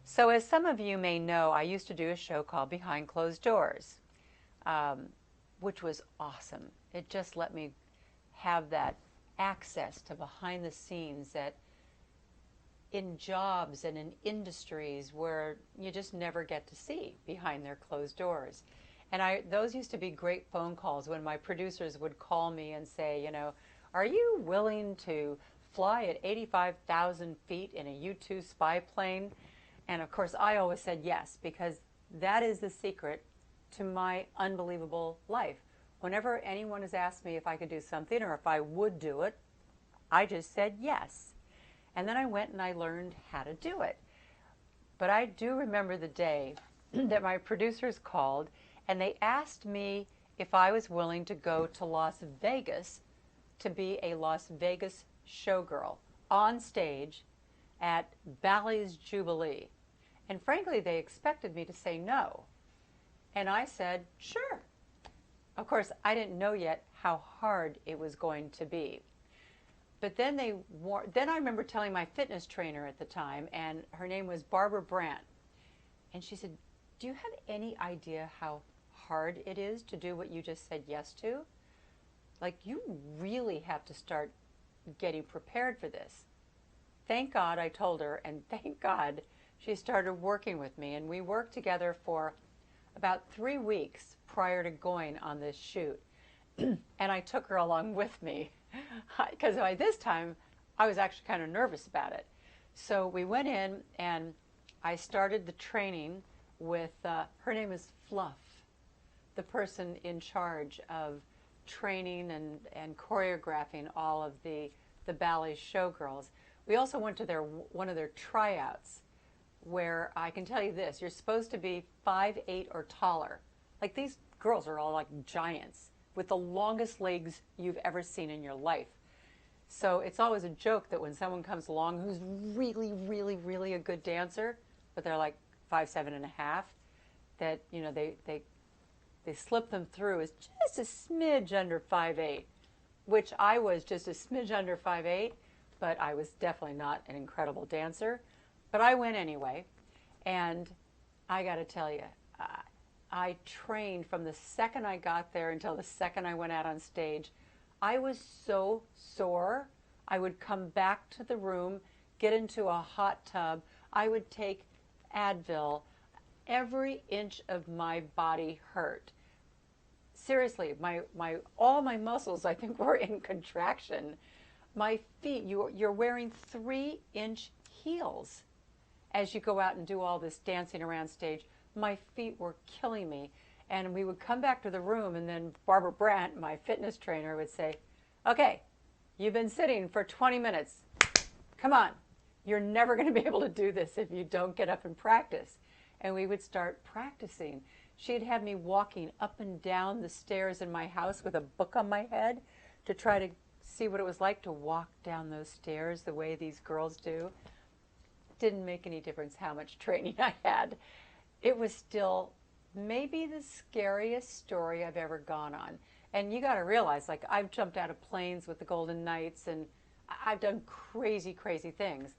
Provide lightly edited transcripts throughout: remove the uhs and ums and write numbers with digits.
So as some of you may know, I used to do a show called Behind Closed Doors, which was awesome. It just let me have that access to behind the scenes that in jobs and in industries where you just never get to see behind their closed doors. And those used to be great phone calls when my producers would call me and say, you know, are you willing to fly at 85,000 feet in a U-2 spy plane? And of course, I always said yes, because that is the secret to my unbelievable life. Whenever anyone has asked me if I could do something or if I would do it, I just said yes. And then I went and I learned how to do it. But I do remember the day that my producers called and they asked me if I was willing to go to Las Vegas to be a Las Vegas showgirl on stage at Bally's Jubilee. And frankly, they expected me to say no. And I said, sure. Of course, I didn't know yet how hard it was going to be. But then then I remember telling my fitness trainer at the time, and her name was Barbara Brandt. And she said, do you have any idea how hard it is to do what you just said yes to? Like, you really have to start getting prepared for this. Thank God I told her, and thank God she started working with me. And we worked together for about 3 weeks prior to going on this shoot. And I took her along with me because by this time I was actually kind of nervous about it. So we went in and I started the training with, her name is Fluff, the person in charge of training and choreographing all of the ballet showgirls. We also went to one of their tryouts where I can tell you this, you're supposed to be 5'8" or taller. Like, these girls are all like giants with the longest legs you've ever seen in your life. So it's always a joke that when someone comes along who's really, really, really a good dancer, but they're like 5'7.5", that, you know, they slip them through as just a smidge under 5'8", which I was just a smidge under 5'8", but I was definitely not an incredible dancer. But I went anyway, and I got to tell you, I trained from the second I got there until the second I went out on stage. I was so sore. I would come back to the room, get into a hot tub. I would take Advil. Every inch of my body hurt. Seriously, all my muscles, I think, were in contraction. My feet, you're wearing 3-inch heels as you go out and do all this dancing around stage. My feet were killing me. And we would come back to the room, and then Barbara Brandt, my fitness trainer, would say, okay, you've been sitting for 20 minutes. Come on. You're never going to be able to do this if you don't get up and practice. And we would start practicing. She'd have me walking up and down the stairs in my house with a book on my head to try to see what it was like to walk down those stairs the way these girls do. Didn't make any difference how much training I had. It was still maybe the scariest story I've ever gone on. And you got to realize, like, I've jumped out of planes with the Golden Knights and I've done crazy, crazy things.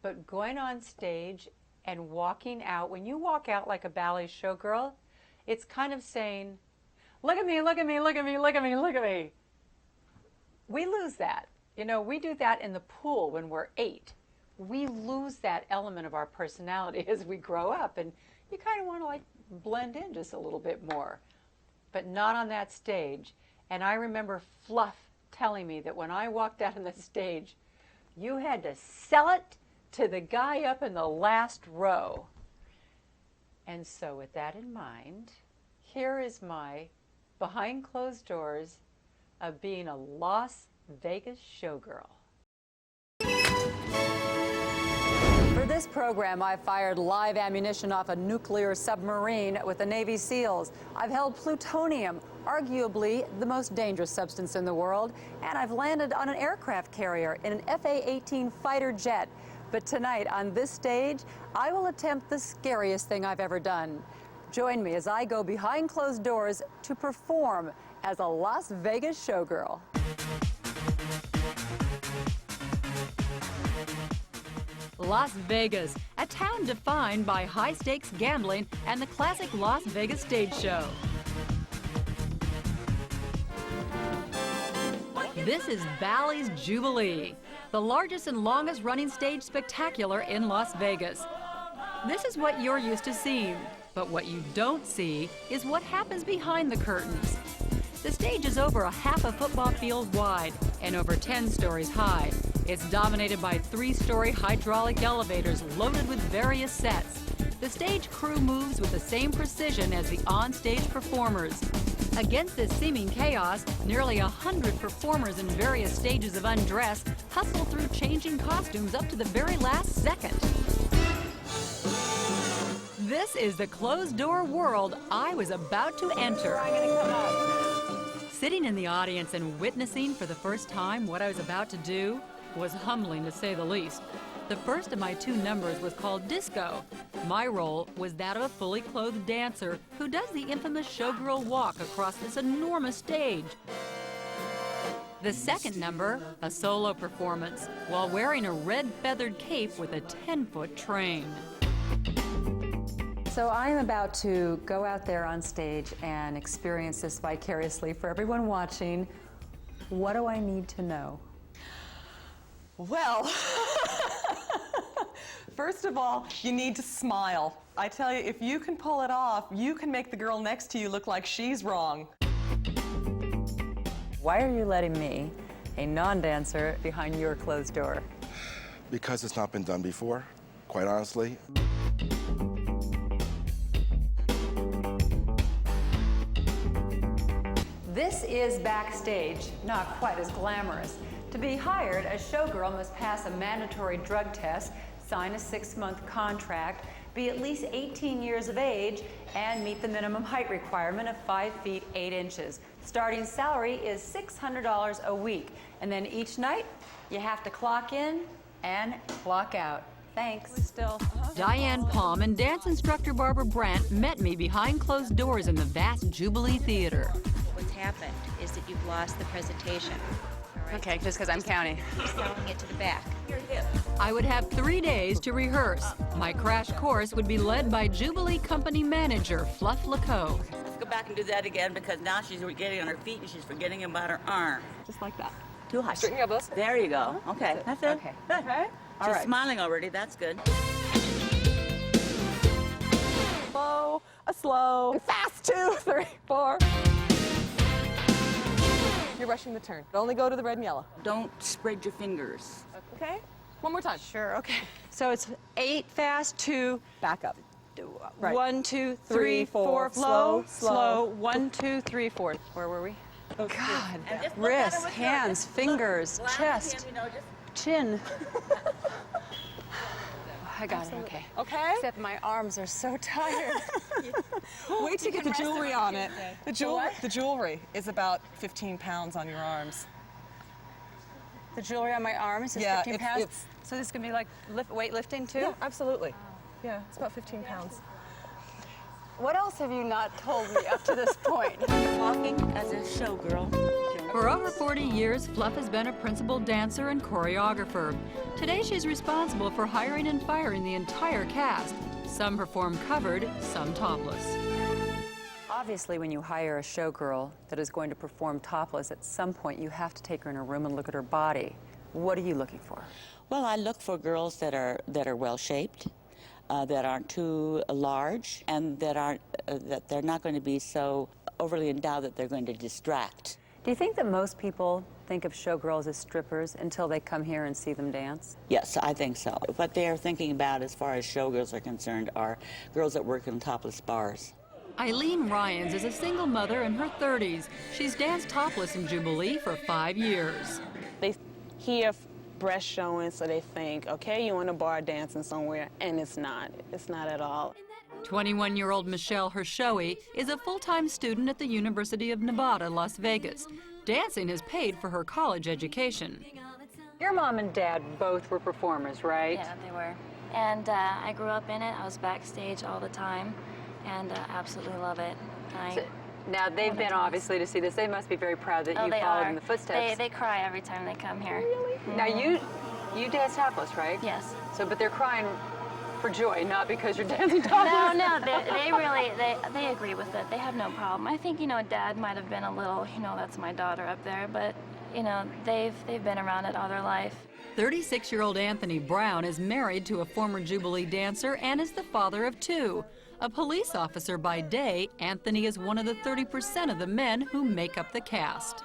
But going on stage and walking out, when you walk out like a ballet showgirl, it's kind of saying, look at me, look at me, look at me, look at me, look at me. We lose that. You know, we do that in the pool when we're 8. We lose that element of our personality as we grow up, and you kind of want to like blend in just a little bit more, but not on that stage. And I remember Fluff telling me that when I walked out on the stage, you had to sell it to the guy up in the last row. And so with that in mind, here is my behind closed doors of being a Las Vegas showgirl. For this program, I've fired live ammunition off a nuclear submarine with the Navy SEALs. I've held plutonium, arguably the most dangerous substance in the world, and I've landed on an aircraft carrier in an FA-18 fighter jet. But tonight, on this stage, I will attempt the scariest thing I've ever done. Join me as I go behind closed doors to perform as a Las Vegas showgirl. Las Vegas, a town defined by high-stakes gambling and the classic Las Vegas stage show. This is Bally's Jubilee, the largest and longest running stage spectacular in Las Vegas. This is what you're used to seeing, but what you don't see is what happens behind the curtains. The stage is over a half a football field wide and over 10 stories high. It's dominated by 3-story hydraulic elevators loaded with various sets. The stage crew moves with the same precision as the on-stage performers. Against this seeming chaos, nearly 100 performers in various stages of undress hustle through changing costumes up to the very last second. This is the closed-door world I was about to enter. Sitting in the audience and witnessing for the first time what I was about to do was humbling, to say the least. The first of my 2 numbers was called Disco. My role was that of a fully clothed dancer who does the infamous showgirl walk across this enormous stage. The second number, a solo performance, while wearing a red feathered cape with a 10-foot train. So I'm about to go out there on stage and experience this vicariously for everyone watching. What do I need to know? Well, first of all, you need to smile. I tell you, if you can pull it off, you can make the girl next to you look like she's wrong. Why are you letting me, a non-dancer, behind your closed door? Because it's not been done before, quite honestly. This is backstage, not quite as glamorous. To be hired, a showgirl must pass a mandatory drug test, sign a 6-month contract, be at least 18 years of age, and meet the minimum height requirement of 5 feet 8 inches. Starting salary is $600 a week, and then each night you have to clock in and clock out. Thanks. Diane Palm and dance instructor Barbara Brandt met me behind closed doors in the vast Jubilee Theater. What's happened is that you've lost the presentation. All right? Okay, just because I'm counting. You're selling it to the back. I would have 3 days to rehearse. My crash course would be led by Jubilee company manager Fluff LaCoe. Let's go back and do that again because now she's getting on her feet and she's forgetting about her arm. Just like that. Too high. Straighten your elbows. There you go. Okay, that's it. Okay. Good. Okay. All She's right. smiling already. That's good. Slow, a slow, and fast. 2, 3, 4. You're rushing the turn. Only go to the red and yellow. Don't spread your fingers. Okay? One more time. Sure, okay. So it's 8 fast, 2, Back up. Right. 1, 2, 3, 3, 4, 4, slow, slow. slow, 1, 2, 3, 4. Where were we? God, And just look at wrists, her with your- hands, fingers, Glance at chest, him, you know, just chin. I got it, okay. Okay? Except my arms are so tired. Wait to get the jewelry on it. The jewelry is about 15 pounds on your arms. The jewelry on my arms is Yeah, 15 pounds. So this is going to be like weightlifting too? Yeah, absolutely. Yeah, it's about 15 pounds. What else have you not told me up to this point? walking as a showgirl. For over 40 years, Fluff has been a principal dancer and choreographer. Today, she's responsible for hiring and firing the entire cast. Some perform covered, some topless. Obviously, when you hire a showgirl that is going to perform topless, at some point you have to take her in a room and look at her body. What are you looking for? Well, I look for girls that are well shaped, that aren't too large, and that they're not going to be so overly endowed that they're going to distract. Do you think that most people think of showgirls as strippers until they come here and see them dance? Yes, I think so. What they are thinking about as far as showgirls are concerned are girls that work in topless bars. Eileen Ryans is a single mother in her 30s. She's danced topless in Jubilee for 5 years. They hear breast showing, so they think, okay, you're in a bar dancing somewhere, and it's not. It's not at all. 21-year-old Michelle Hershoey is a full-time student at the University of Nevada, Las Vegas. Dancing has paid for her college education. Your mom and dad both were performers, right? Yeah, they were. And I grew up in it. I was backstage all the time, and absolutely love it. Now, they've been obviously to see this. They must be very proud that you they followed are. in the footsteps. They cry every time they come here. Really? Now, You dance topless, right? Yes. So, but they're crying for joy, not because you're dancing topless. No, they really, they agree with it. They have no problem. I think, you know, Dad might have been a little, you know, that's my daughter up there, but, you know, they've been around it all their life. 36-year-old Anthony Brown is married to a former Jubilee dancer and is the father of 2. A police officer by day, Anthony is one of the 30% of the men who make up the cast.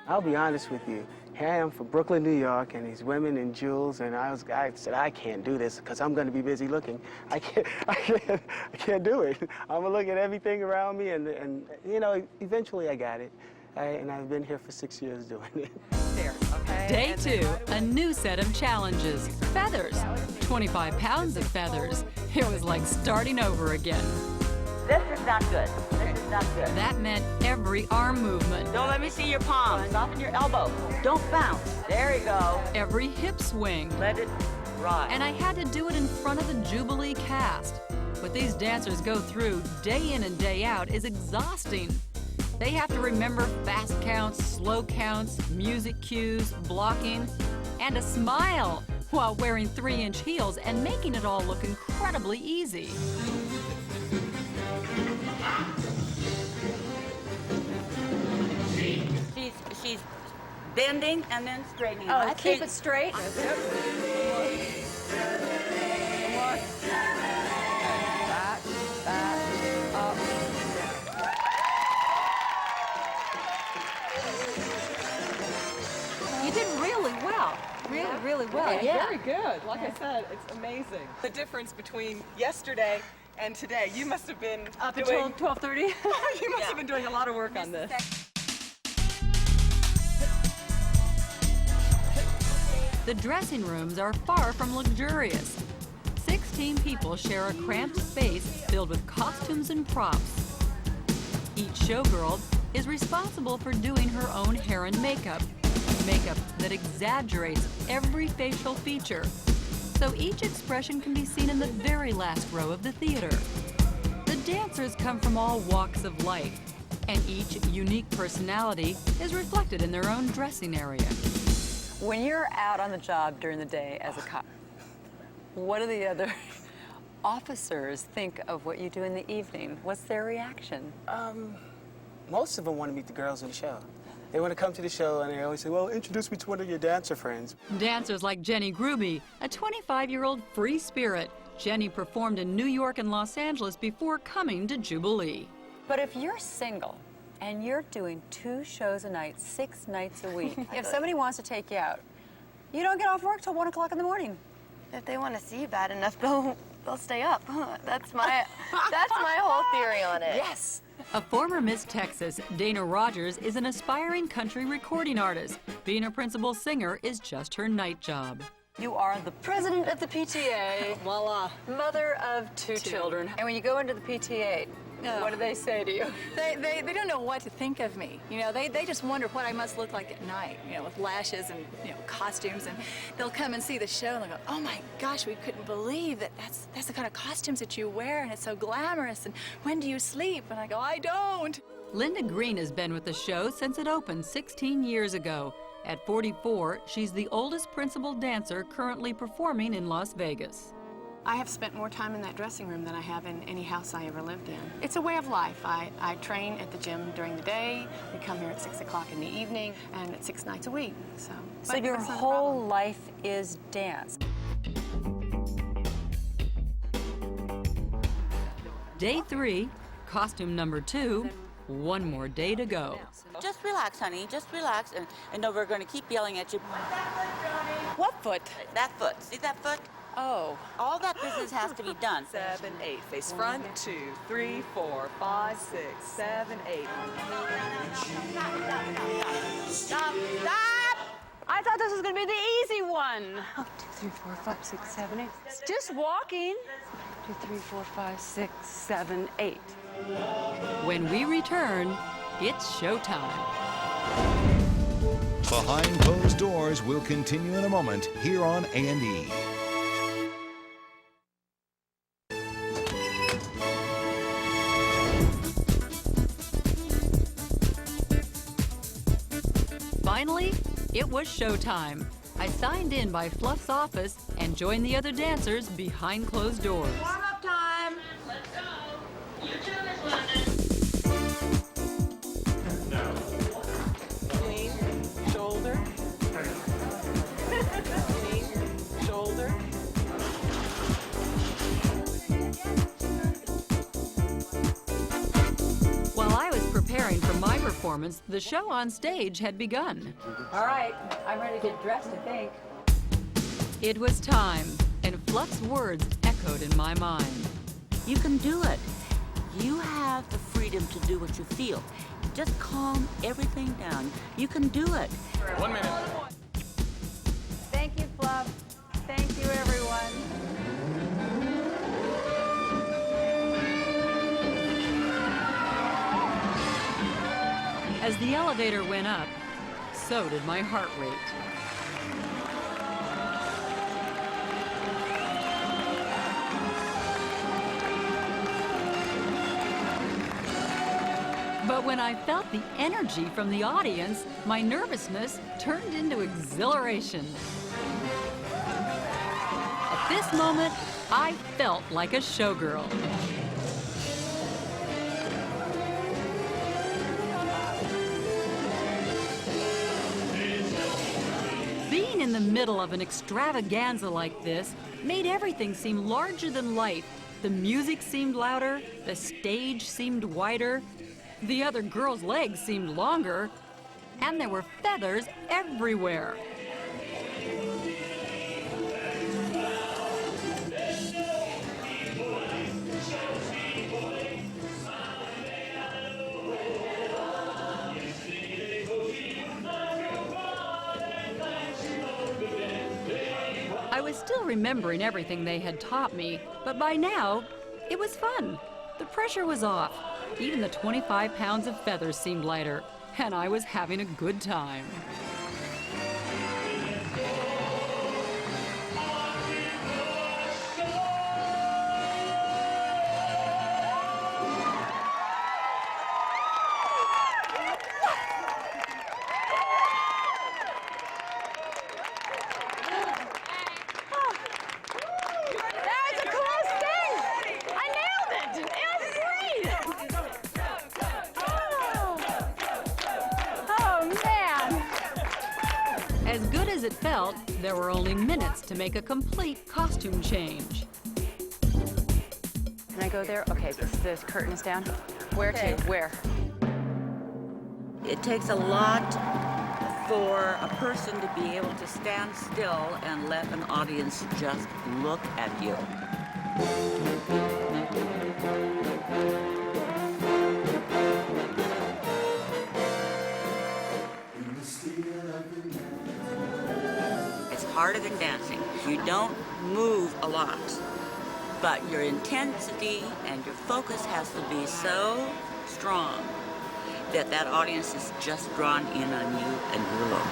I'll be honest with you. Here I am from Brooklyn, New York, and these women in jewels, and I said, I can't do this because I'm going to be busy looking. I can't do it. I'm going to look at everything around me, and you know, eventually I got it. And I've been here for 6 years doing it. There, okay? Day 2, a new set of challenges. Feathers. 25 pounds of feathers. It was like starting over again. This is not good. This is not good. That meant every arm movement, Don't let me see your palms. Soften your elbow. Don't bounce. There you go. every hip swing. Let it ride. And I had to do it in front of the Jubilee cast. What these dancers go through day in and day out is exhausting. They have to remember fast counts, slow counts, music cues, blocking, and a smile while wearing 3-inch heels and making it all look incredibly easy. She's bending and then straightening. Oh, keep it straight. You did really well. Really well. Yeah. Very good. Like I said, it's amazing. The difference between yesterday and today. You must have been Up doing, until 12:30. you must have been doing a lot of work on this. The dressing rooms are far from luxurious. 16 people share a cramped space filled with costumes and props. Each showgirl is responsible for doing her own hair and makeup that exaggerates every facial feature, so each expression can be seen in the very last row of the theater. The dancers come from all walks of life, and each unique personality is reflected in their own dressing area. When you're out on the job during the day as a cop, what do the other officers think of what you do in the evening? What's their reaction? Most of them want to meet the girls in the show. They want to come to the show, and they always say, well, introduce me to one of your dancer friends. Dancers like Jenny Gruby, a 25-year-old free spirit. Jenny performed in New York and Los Angeles before coming to Jubilee. But if you're single and you're doing 2 shows a night, 6 nights a week, if somebody wants to take you out, you don't get off work till 1 o'clock in the morning. If they want to see you bad enough, they'll stay up. That's my whole theory on it. Yes. A former Miss Texas, Dana Rogers is an aspiring country recording artist. Being a principal singer is just her night job. You are the president of the PTA, Voila. mother of 2 children. And when you go into the PTA, what do they say to you? They don't know what to think of me. You know, they just wonder what I must look like at night, you know, with lashes and, you know, costumes. And they'll come and see the show and they'll go, oh my gosh, we couldn't believe that's the kind of costumes that you wear, and it's so glamorous. And when do you sleep? And I go, I don't. Linda Green has been with the show since it opened 16 years ago. At 44, she's the oldest principal dancer currently performing in Las Vegas. I have spent more time in that dressing room than I have in any house I ever lived in. It's a way of life. I train at the gym during the day. We come here at 6 o'clock in the evening, and it's 6 nights a week. So your that's not a whole problem. life is dance. Day 3, costume number 2, 1 more day to go. Just relax, honey. Just relax. And no, we're going to keep yelling at you. What foot? That foot. See that foot? Oh. All that business has to be done. 7, 8. Face front. 2, 3, 4, 5, 6, 7, 8. Stop! I thought this was going to be the easy one. 2, 3, 4, 5, 6, 7, 8. Just walking. 2, 3, 4, 5, 6, 7, 8. When we return, it's showtime. Behind Closed Doors will continue in a moment here on A&E. Finally, it was showtime. I signed in by Fluff's office and joined the other dancers behind closed doors. Warm-up time. Let's go. You too, Miss Lunden. Clean, shoulder. Clean, shoulder. While I was preparing for my performance, the show on stage had begun. All right, I'm ready to get dressed, I think. It was time, and Fluff's words echoed in my mind. You can do it. You have the freedom to do what you feel. Just calm everything down. You can do it. 1 minute. Thank you, Fluff. Thank you, everyone. As the elevator went up, so did my heart rate. But when I felt the energy from the audience, my nervousness turned into exhilaration. At this moment, I felt like a showgirl. Being in the middle of an extravaganza like this made everything seem larger than life. The music seemed louder, the stage seemed wider, the other girls' legs seemed longer, and there were feathers everywhere. I was still remembering everything they had taught me, but by now, it was fun. The pressure was off. Even the 25 pounds of feathers seemed lighter, and I was having a good time. That's a cool thing! I nailed it! It was great! Oh, man! As good as it felt, there were only minutes to make a complete costume change. Can I go there? Okay, this curtain is down. Where to? Where? It takes a lot for a person to be able to stand still and let an audience just look at you. It's harder than dancing. You don't move a lot, but your intensity and your focus has to be so strong that that audience is just drawn in on you and your look.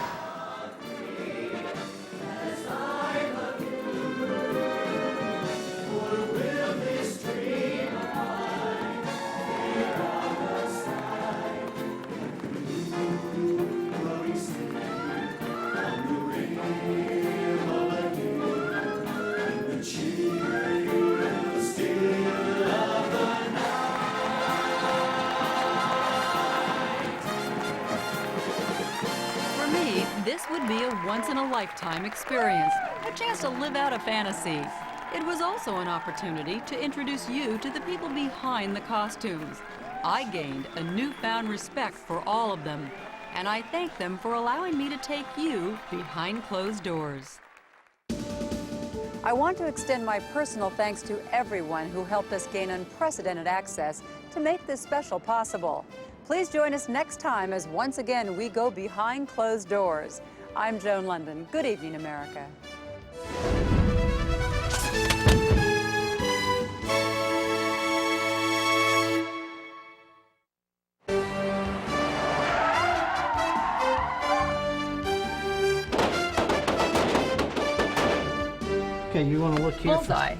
This would be a once-in-a-lifetime experience, a chance to live out a fantasy. It was also an opportunity to introduce you to the people behind the costumes. I gained a newfound respect for all of them, and I thank them for allowing me to take you behind closed doors. I want to extend my personal thanks to everyone who helped us gain unprecedented access to make this special possible. Please join us next time as once again we go behind closed doors. I'm Joan Lunden. Good evening, America. Okay, you want to look here? Bullseye.